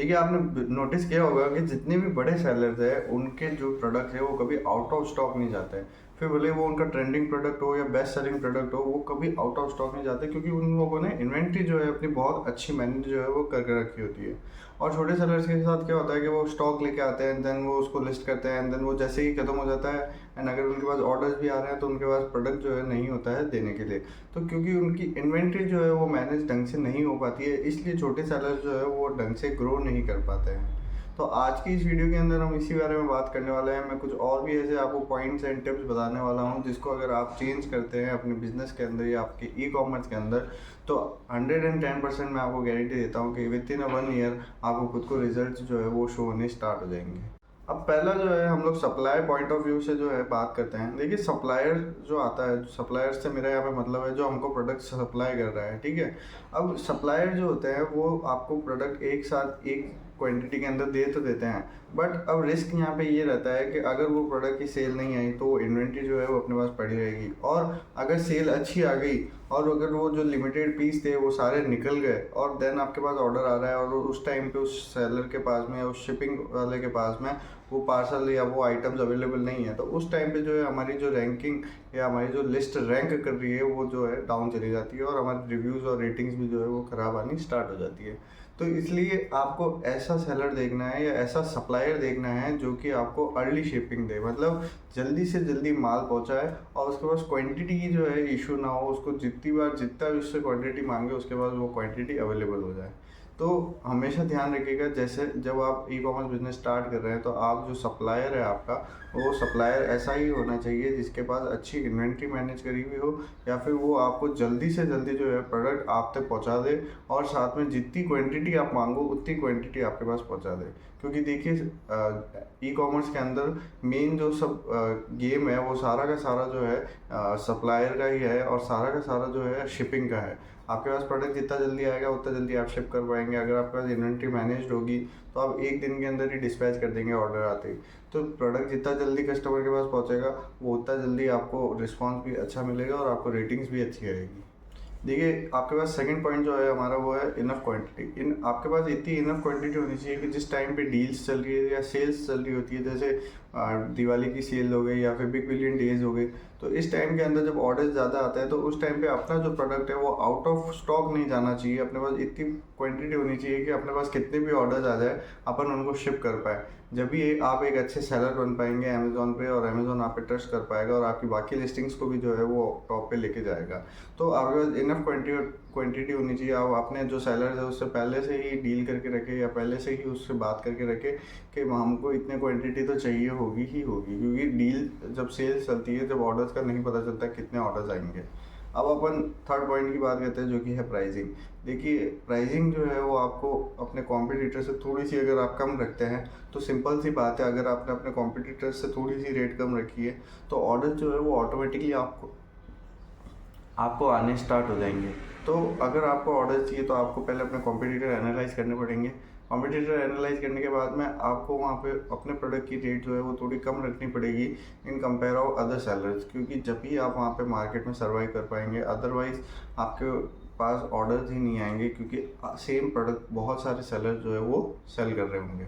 देखिए, आपने नोटिस किया होगा कि जितने भी बड़े सेलर्स हैं उनके जो प्रोडक्ट है वो कभी आउट ऑफ स्टॉक नहीं जाते हैं। फिर भले वो उनका ट्रेंडिंग प्रोडक्ट हो या बेस्ट सेलिंग प्रोडक्ट हो, वो कभी आउट ऑफ स्टॉक नहीं जाते, क्योंकि उन लोगों ने इन्वेंट्री जो है अपनी बहुत अच्छी मैनेज जो है वो करके रखी होती है। और छोटे सेलर्स के साथ क्या होता है कि वो स्टॉक लेके आते हैं, देन वो उसको लिस्ट करते हैं, एंड देन वो जैसे ही खत्म हो जाता है, एंड अगर उनके पास ऑर्डर्स भी आ रहे हैं तो उनके पास प्रोडक्ट जो है नहीं होता है देने के लिए। तो क्योंकि उनकी इन्वेंट्री जो है वो मैनेज ढंग से नहीं हो पाती है, इसलिए छोटे सेलर्स जो है वो ढंग से ग्रो नहीं कर पाते हैं। तो आज की इस वीडियो के अंदर हम इसी बारे में बात करने वाले हैं। मैं कुछ और भी ऐसे आपको पॉइंट्स एंड टिप्स बताने वाला हूं, जिसको अगर आप चेंज करते हैं अपने बिजनेस के अंदर या आपके ई कॉमर्स के अंदर, तो 110% मैं आपको गारंटी देता हूं कि विद इन 1 ईयर आपको खुद को रिजल्ट जो है वो शो होने स्टार्ट हो जाएंगे। अब पहला जो है, हम लोग सप्लाई पॉइंट ऑफ व्यू से जो है बात करते हैं। देखिए, सप्लायर जो आता है, सप्लायर से मेरा यहाँ पे मतलब है जो हमको प्रोडक्ट सप्लाई कर रहा है, ठीक है। अब सप्लायर जो होते हैं वो आपको प्रोडक्ट एक साथ एक क्वांटिटी के अंदर दे तो देते हैं, बट अब रिस्क यहाँ पे ये रहता है कि अगर वो प्रोडक्ट की सेल नहीं आई तो इन्वेंट्री जो है वो अपने पास पड़ी रहेगी, और अगर सेल अच्छी आ गई और अगर वो जो लिमिटेड पीस थे वो सारे निकल गए और देन आपके पास ऑर्डर आ रहा है और उस टाइम पे उस सेलर के पास में, उस शिपिंग वाले के पास में वो पार्सल या वो आइटम्स अवेलेबल नहीं है, तो उस टाइम पे जो है हमारी जो रैंकिंग या हमारी जो लिस्ट रैंक कर रही है वो जो है डाउन चली जाती है, और हमारे रिव्यूज़ और रेटिंग्स भी जो है वो ख़राब आनी स्टार्ट हो जाती है। तो इसलिए आपको ऐसा सेलर देखना है या ऐसा सप्लायर देखना है जो कि आपको अर्ली शिपिंग दे, मतलब जल्दी से जल्दी माल पहुंचाए और उसके पास क्वांटिटी की जो है इशू ना हो, उसको जितनी बार जितना उससे क्वांटिटी मांगे उसके बाद वो क्वांटिटी अवेलेबल हो जाए। तो हमेशा ध्यान रखिएगा, जैसे जब आप ई कॉमर्स बिजनेस स्टार्ट कर रहे हैं तो आप जो सप्लायर है आपका, वो सप्लायर ऐसा ही होना चाहिए जिसके पास अच्छी इन्वेंट्री मैनेज करी हुई हो, या फिर वो आपको जल्दी से जल्दी जो है प्रोडक्ट आप तक पहुंचा दे, और साथ में जितनी क्वांटिटी आप मांगो उतनी क्वांटिटी आपके पास पहुंचा दे। क्योंकि देखिए, ई कॉमर्स के अंदर मेन जो सब गेम है वो सारा का सारा जो है सप्लायर का ही है, और सारा का सारा जो है शिपिंग का है। आपके पास प्रोडक्ट जितना जल्दी आएगा उतना जल्दी आप शिप कर पाएंगे। अगर आपके पास इन्वेंट्री मैनेज्ड होगी तो आप एक दिन के अंदर ही डिस्पैच कर देंगे ऑर्डर आते ही। तो प्रोडक्ट जितना जल्दी कस्टमर के पास पहुंचेगा वो उतना जल्दी आपको रिस्पांस भी अच्छा मिलेगा और आपको रेटिंग्स भी अच्छी आएगी। देखिए, आपके पास सेकंड पॉइंट जो है हमारा वो है इनफ क्वांटिटी। इन आपके पास इतनी इनफ क्वांटिटी होनी चाहिए कि जिस टाइम पे डील्स चल रही है या सेल्स चल रही होती है, जैसे दिवाली की सेल हो गई या फिर बिग बिलियन डेज हो गए, तो इस टाइम के अंदर जब ऑर्डर ज़्यादा आता है तो उस टाइम पे अपना जो प्रोडक्ट है वो आउट ऑफ स्टॉक नहीं जाना चाहिए। अपने पास इतनी क्वांटिटी होनी चाहिए कि अपने पास कितने भी ऑर्डर्स आ जाए अपन उनको शिप कर पाए। जब भी आप एक अच्छे सेलर बन पाएंगे अमेजोन पे, और अमेजोन आप पे ट्रस्ट कर पाएगा और आपकी बाकी लिस्टिंग्स को भी जो है वो टॉप पे लेके जाएगा। तो आपके पास इनफ क्वांटिटी होनी चाहिए। आप अपने जो सेलर है उससे पहले से ही डील करके रखें या पहले से ही उससे बात करके रखें कि हमको इतने क्वांटिटी तो चाहिए होगी ही होगी, क्योंकि डील जब सेल्स चलती है, जब ऑर्डर्स का नहीं पता चलता कितने ऑर्डर्स आएंगे। अब अपन थर्ड पॉइंट की बात करते हैं जो कि है प्राइसिंग। देखिए, प्राइसिंग जो है वो आपको अपने कॉम्पिटिटर से थोड़ी सी अगर आप कम रखते हैं तो सिंपल सी बात है, अगर आपने अपने कॉम्पिटिटर से थोड़ी सी रेट कम रखी है तो ऑर्डर जो है वो ऑटोमेटिकली आपको आपको आने स्टार्ट हो जाएंगे। तो अगर आपको ऑर्डर चाहिए तो आपको पहले अपने कॉम्पिटिटर एनालाइज करने पड़ेंगे। कॉम्पिटिटर एनालाइज करने के बाद में आपको वहाँ पे अपने प्रोडक्ट की रेट जो है वो थोड़ी कम रखनी पड़ेगी in compare of other sellers, क्योंकि जब भी आप वहाँ पे मार्केट में सर्वाइव कर पाएंगे, अदरवाइज आपके पास ऑर्डर्स ही नहीं आएंगे, क्योंकि सेम प्रोडक्ट बहुत सारे सेलर्स जो है वो सेल कर रहे होंगे।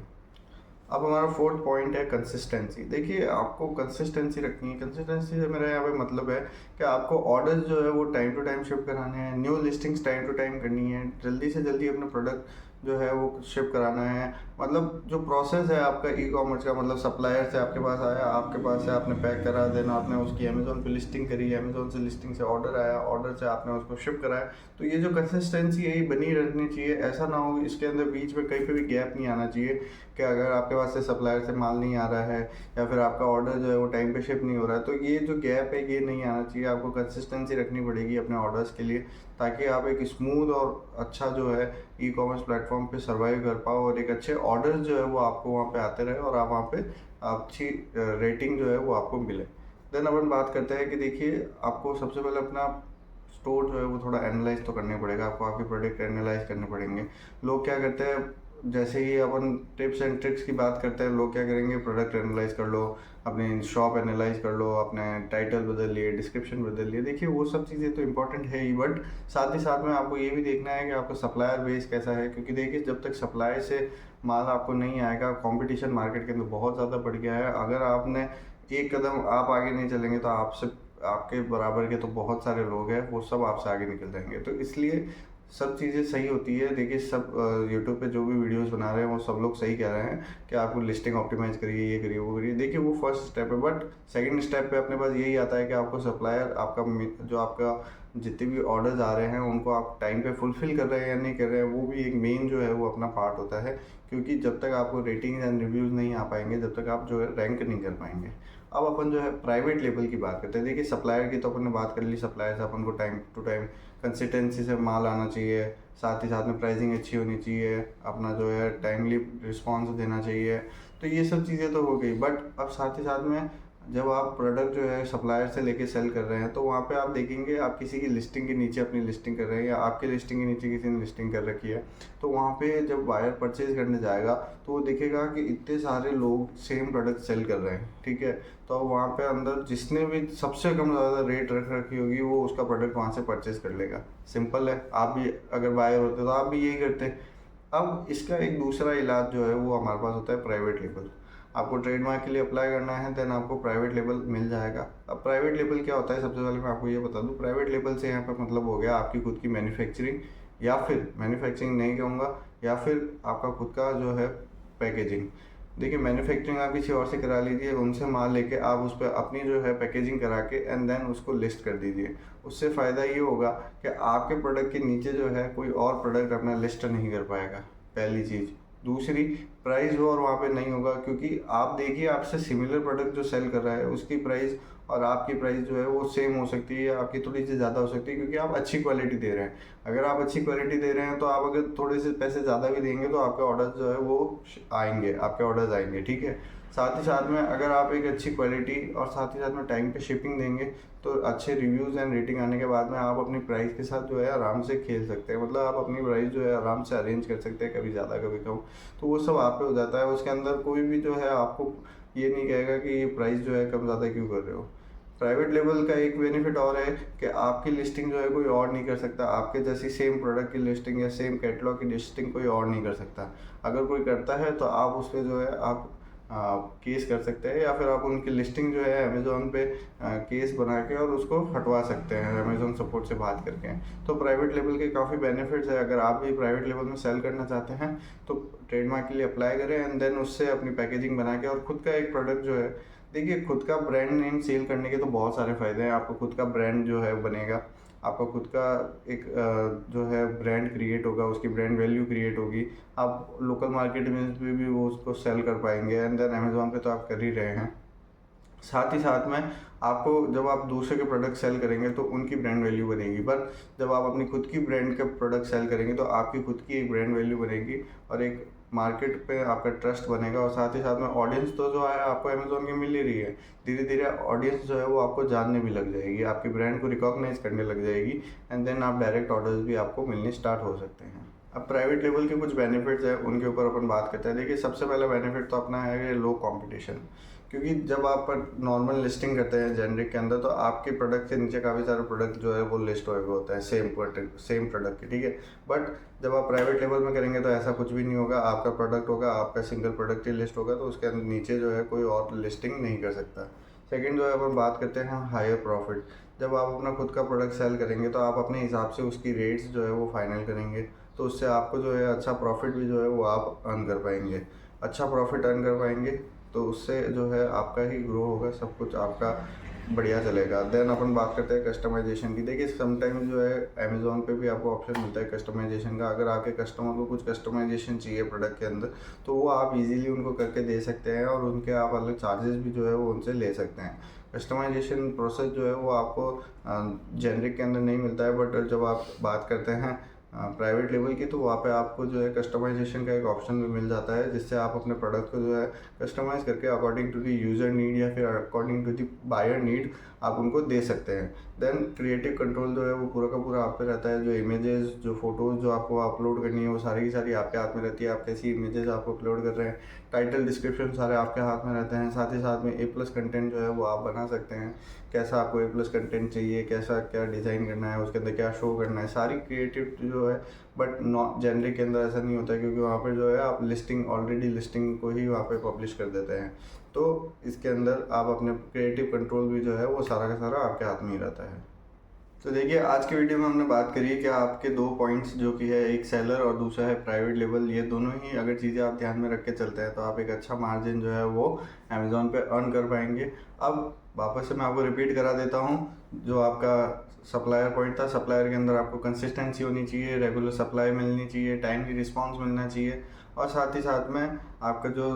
अब हमारा फोर्थ पॉइंट है कंसिस्टेंसी। देखिए, आपको कंसिस्टेंसी रखनी है। कंसिस्टेंसी से मेरा यहाँ पे मतलब है कि आपको ऑर्डर्स जो है वो टाइम टू टाइम शिप कराने हैं, new listings time to time करनी है, जल्दी से जल्दी अपना प्रोडक्ट जो है वो शिप कराना है। मतलब जो प्रोसेस है आपका ई कॉमर्स का, मतलब सप्लायर से आपके पास आया, आपके पास से आपने पैक करा, देना आपने उसकी अमेजोन पे लिस्टिंग करी, अमेजोन से लिस्टिंग से ऑर्डर आया, ऑर्डर से आपने उसको शिप कराया। तो ये जो कंसिस्टेंसी है ये बनी रहनी चाहिए। ऐसा ना हो इसके अंदर बीच में कहीं पे भी गैप नहीं आना चाहिए कि अगर आपके पास से सप्लायर से माल नहीं आ रहा है या फिर आपका ऑर्डर जो है वो टाइम पे शिप नहीं हो रहा है, तो ये जो गैप है ये नहीं आना चाहिए। आपको कंसिस्टेंसी रखनी पड़ेगी अपने ऑर्डर्स के लिए, ताकि आप एक स्मूथ और अच्छा जो है ई कॉमर्स प्लेटफॉर्म पे सर्वाइव कर पाओ, और एक अच्छे ऑर्डर्स जो है वो आपको वहाँ पे आते रहे और आप वहाँ पे अच्छी रेटिंग जो है वो आपको मिले। देन अपन बात करते हैं कि देखिए, आपको सबसे पहले अपना स्टोर जो है वो थोड़ा एनालाइज तो करना पड़ेगा। आपको आपके प्रोडक्ट एनालाइज करने पड़ेंगे। लोग क्या करते हैं, जैसे ही अपन टिप्स एंड ट्रिक्स की बात करते हैं, लोग क्या करेंगे, प्रोडक्ट एनालाइज कर लो, अपने शॉप एनालाइज कर लो, अपने टाइटल बदल लिए, डिस्क्रिप्शन बदल लिए। देखिए वो सब चीज़ें तो इंपॉर्टेंट है ही, बट साथ ही साथ में आपको ये भी देखना है कि आपका सप्लायर बेस कैसा है। क्योंकि देखिए जब तक सप्लाई से माल आपको नहीं आएगा, कंपटीशन मार्केट के अंदर बहुत ज़्यादा बढ़ गया है। अगर आपने एक कदम आप आगे नहीं चलेंगे तो आपसे आपके बराबर के तो बहुत सारे लोग हैं, वो सब आपसे आगे निकल जाएंगे। तो इसलिए सब चीज़ें सही होती है। देखिए सब यूट्यूब पे जो भी वीडियोस बना रहे हैं वो सब लोग सही कह रहे हैं कि आपको लिस्टिंग ऑप्टिमाइज करिए, ये करिए, वो करिए। देखिए वो फर्स्ट स्टेप है, बट सेकंड स्टेप पे अपने पास यही आता है कि आपको सप्लायर जो आपका जितने भी ऑर्डर्स आ रहे हैं उनको आप टाइम पे फुलफिल कर रहे हैं या नहीं कर रहे हैं, वो भी एक मेन जो है वो अपना पार्ट होता है। क्योंकि जब तक आपको रेटिंग्स एंड रिव्यूज़ नहीं आ पाएंगे, जब तक आप जो है रैंक नहीं कर पाएंगे। अब अपन जो है प्राइवेट लेवल की बात करते हैं। देखिए सप्लायर की तो अपन ने बात कर ली, सप्लायर से अपन को टाइम टू टाइम कंसिस्टेंसी से माल आना चाहिए, साथ ही साथ में प्राइसिंग अच्छी होनी चाहिए, अपना जो है टाइमली रिस्पॉन्स देना चाहिए। तो ये सब चीज़ें तो हो गई, बट अब साथ ही साथ में जब आप प्रोडक्ट जो है सप्लायर से लेके सेल कर रहे हैं तो वहाँ पे आप देखेंगे आप किसी की लिस्टिंग के नीचे अपनी लिस्टिंग कर रहे हैं या आपकी लिस्टिंग के नीचे किसी ने लिस्टिंग कर रखी है। तो वहाँ पे जब बायर परचेज करने जाएगा तो वो देखेगा कि इतने सारे लोग सेम प्रोडक्ट सेल कर रहे हैं, ठीक है। तो वहाँ पे अंदर जिसने भी सबसे कम ज़्यादा रेट रख रखी होगी वो उसका प्रोडक्ट वहाँ से परचेज कर लेगा। सिंपल है। आप भी अगर बायर होते तो आप भी यही करते। अब इसका एक दूसरा इलाज जो है वो हमारे पास होता है प्राइवेट लेबल। आपको ट्रेडमार्क के लिए अप्लाई करना है, देन आपको प्राइवेट लेबल मिल जाएगा। अब प्राइवेट लेबल क्या होता है, सबसे पहले मैं आपको ये बता दूं। प्राइवेट लेबल से यहाँ पर मतलब हो गया आपकी खुद की मैन्युफैक्चरिंग, या फिर मैन्युफैक्चरिंग नहीं कहूँगा, या फिर आपका खुद का जो है पैकेजिंग। देखिए मैन्युफैक्चरिंग आप किसी और से करा लीजिए, उनसे माल लेके आप उस पर अपनी जो है पैकेजिंग करा के एंड देन उसको लिस्ट कर दीजिए। उससे फ़ायदा ये होगा कि आपके प्रोडक्ट के नीचे जो है कोई और प्रोडक्ट अपना लिस्ट नहीं कर पाएगा, पहली चीज़। दूसरी, प्राइस वॉर वहाँ पे नहीं होगा, क्योंकि आप देखिए आपसे सिमिलर प्रोडक्ट जो सेल कर रहा है उसकी प्राइस और आपकी प्राइस जो है वो सेम हो सकती है या आपकी थोड़ी सी ज़्यादा हो सकती है, क्योंकि आप अच्छी क्वालिटी दे रहे हैं। अगर आप अच्छी क्वालिटी दे रहे हैं तो आप अगर थोड़े से पैसे ज़्यादा भी देंगे तो आपके ऑर्डर्स जो है वो आएंगे, आपके ऑर्डर्स आएंगे, ठीक है। साथ ही साथ में अगर आप एक अच्छी क्वालिटी और साथ ही साथ में टाइम पे शिपिंग देंगे तो अच्छे रिव्यूज़ एंड रेटिंग आने के बाद में आप अपनी प्राइस के साथ जो है आराम से खेल सकते हैं। मतलब आप अपनी प्राइस जो है आराम से अरेंज कर सकते हैं, कभी ज़्यादा कभी कम। तो वो सब आप पे हो जाता है। उसके अंदर कोई भी जो है आपको ये नहीं कहेगा कि ये प्राइस जो है कम ज़्यादा क्यों कर रहे हो। प्राइवेट लेवल का एक बेनिफिट और है कि आपकी लिस्टिंग जो है कोई और नहीं कर सकता। आपके जैसी सेम प्रोडक्ट की लिस्टिंग या सेम कैटलॉग की लिस्टिंग कोई और नहीं कर सकता। अगर कोई करता है तो आप उस पर जो है आप केस कर सकते हैं, या फिर आप उनकी लिस्टिंग जो है अमेज़ोन पे केस बना के और उसको हटवा सकते हैं अमेज़ोन सपोर्ट से बात करके। तो प्राइवेट लेवल के काफ़ी बेनिफिट्स है। अगर आप भी प्राइवेट लेवल में सेल करना चाहते हैं तो ट्रेडमार्क के लिए अप्लाई करें एंड देन उससे अपनी पैकेजिंग बना के और खुद का एक प्रोडक्ट जो है, देखिए खुद का ब्रांड नेम सेल करने के तो बहुत सारे फ़ायदे हैं। आपको खुद का ब्रांड जो है बनेगा, आपका खुद का एक जो है ब्रांड क्रिएट होगा, उसकी ब्रांड वैल्यू क्रिएट होगी। आप लोकल मार्केट में भी वो उसको सेल कर पाएंगे एंड देन अमेज़ोन पे तो आप कर ही रहे हैं। साथ ही साथ में आपको जब आप दूसरे के प्रोडक्ट सेल करेंगे तो उनकी ब्रांड वैल्यू बनेगी, पर जब आप अपनी खुद की ब्रांड के प्रोडक्ट सेल करेंगे तो आपकी खुद की एक ब्रांड वैल्यू बनेगी और एक मार्केट पे आपका ट्रस्ट बनेगा। और साथ ही साथ में ऑडियंस तो जो है आपको अमेज़ोन की मिल ही रही है, धीरे धीरे ऑडियंस जो है वो आपको जानने भी लग जाएगी, आपकी ब्रांड को रिकॉग्नाइज करने लग जाएगी एंड देन आप डायरेक्ट ऑर्डर्स भी आपको मिलने स्टार्ट हो सकते हैं। अब प्राइवेट लेवल के कुछ बेनिफिट्स हैं, उनके ऊपर अपन बात करते हैं। देखिए सबसे पहला बेनिफिट तो अपना है लो कंपटीशन। क्योंकि जब आप नॉर्मल लिस्टिंग करते हैं जेनरिक के अंदर तो आपके प्रोडक्ट के नीचे काफ़ी सारे प्रोडक्ट जो है वो लिस्ट हुए हुए होता है सेम प्रोडक्ट के, ठीक है। बट जब आप प्राइवेट लेवल में करेंगे तो ऐसा कुछ भी नहीं होगा। आपका प्रोडक्ट होगा, आपका सिंगल प्रोडक्ट ही लिस्ट होगा, तो उसके अंदर नीचे जो है कोई और लिस्टिंग नहीं कर सकता। सेकंड जो है अपन बात करते हैं हायर प्रॉफिट। जब आप अपना खुद का प्रोडक्ट सेल करेंगे तो आप अपने हिसाब से उसकी रेट्स जो है वो फाइनल करेंगे, तो उससे आपको जो है अच्छा प्रॉफिट भी जो है वो आप अर्न कर पाएंगे। अच्छा प्रॉफिट अर्न कर पाएंगे तो उससे जो है आपका ही ग्रो होगा, सब कुछ आपका बढ़िया चलेगा। देन अपन बात करते हैं कस्टमाइजेशन की। देखिए समटाइम्स जो है अमेज़ोन पे भी आपको ऑप्शन मिलता है कस्टमाइजेशन का। अगर आपके कस्टमर को कुछ कस्टमाइजेशन चाहिए प्रोडक्ट के अंदर तो वो आप इजीली उनको करके दे सकते हैं और उनके आप अलग चार्जेस भी जो है वो उनसे ले सकते हैं। कस्टमाइजेशन प्रोसेस जो है वो आपको जेनरिक के अंदर नहीं मिलता है, बट जब आप बात करते हैं प्राइवेट लेवल की, तो वहाँ पे आपको जो है कस्टमाइजेशन का एक ऑप्शन भी मिल जाता है, जिससे आप अपने प्रोडक्ट को जो है कस्टमाइज़ करके according to the user need या फिर according to the buyer need आप उनको दे सकते हैं। देन क्रिएटिव कंट्रोल जो है वो पूरा का पूरा आप पे रहता है। जो इमेजेस, जो फ़ोटोज़ जो आपको अपलोड करनी है वो सारी की सारी आपके हाथ में रहती है। आप कैसी इमेजेस आप अपलोड कर रहे हैं, टाइटल डिस्क्रिप्शन सारे आपके हाथ में रहते हैं। साथ ही साथ में A+ कंटेंट जो है वो आप बना सकते हैं। कैसा आपको A+ कंटेंट चाहिए, कैसा क्या डिज़ाइन करना है, उसके अंदर क्या शो करना है, सारी क्रिएटिव जो है। बट नॉट जेनरिक के अंदर ऐसा नहीं होता है, क्योंकि वहाँ पे जो है आप लिस्टिंग, ऑलरेडी लिस्टिंग को ही वहाँ पे पब्लिश कर देते हैं। तो इसके अंदर आप अपने क्रिएटिव कंट्रोल भी जो है वो सारा का सारा आपके हाथ में ही रहता है। तो देखिए, आज की वीडियो में हमने बात करी कि आपके दो पॉइंट्स जो कि है, एक सेलर और दूसरा है प्राइवेट लेबल, ये दोनों ही अगर चीज़ें आप ध्यान में रख के चलते हैं तो आप एक अच्छा मार्जिन जो है वो अमेज़ॉन पे अर्न कर पाएंगे। अब वापस से मैं आपको रिपीट करा देता हूँ, जो आपका सप्लायर पॉइंट था, सप्लायर के अंदर आपको कंसिस्टेंसी होनी चाहिए, रेगुलर सप्लाई मिलनी चाहिए, टाइमली रिस्पॉन्स मिलना चाहिए, और साथ ही साथ में आपका जो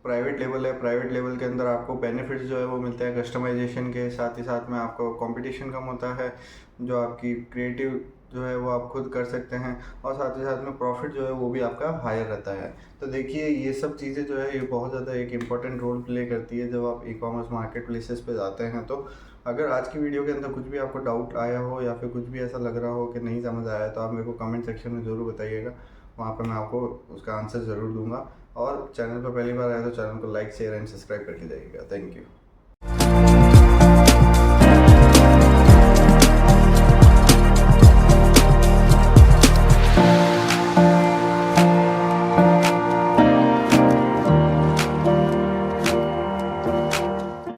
प्राइवेट लेवल है, प्राइवेट लेवल के अंदर आपको बेनिफिट्स जो है वो मिलते हैं कस्टमाइजेशन के। साथ ही साथ में आपको कंपटीशन कम होता है, जो आपकी क्रिएटिव जो है वो आप खुद कर सकते हैं, और साथ ही साथ में प्रॉफिट जो है वो भी आपका हायर रहता है। तो देखिए, ये सब चीज़ें जो है ये बहुत ज़्यादा एक इम्पॉर्टेंट रोल प्ले करती है जब आप ई-कॉमर्स मार्केट प्लेसेस पे जाते हैं। तो अगर आज की वीडियो के अंदर कुछ भी आपको डाउट आया हो या फिर कुछ भी ऐसा लग रहा हो कि नहीं समझ आया, तो आप मेरे को कमेंट सेक्शन में ज़रूर बताइएगा। वहाँ पर मैं आपको उसका आंसर ज़रूर दूंगा। और चैनल पर पहली बार आया तो चैनल को लाइक, शेयर एंड सब्सक्राइब करके जाइएगा। Thank you.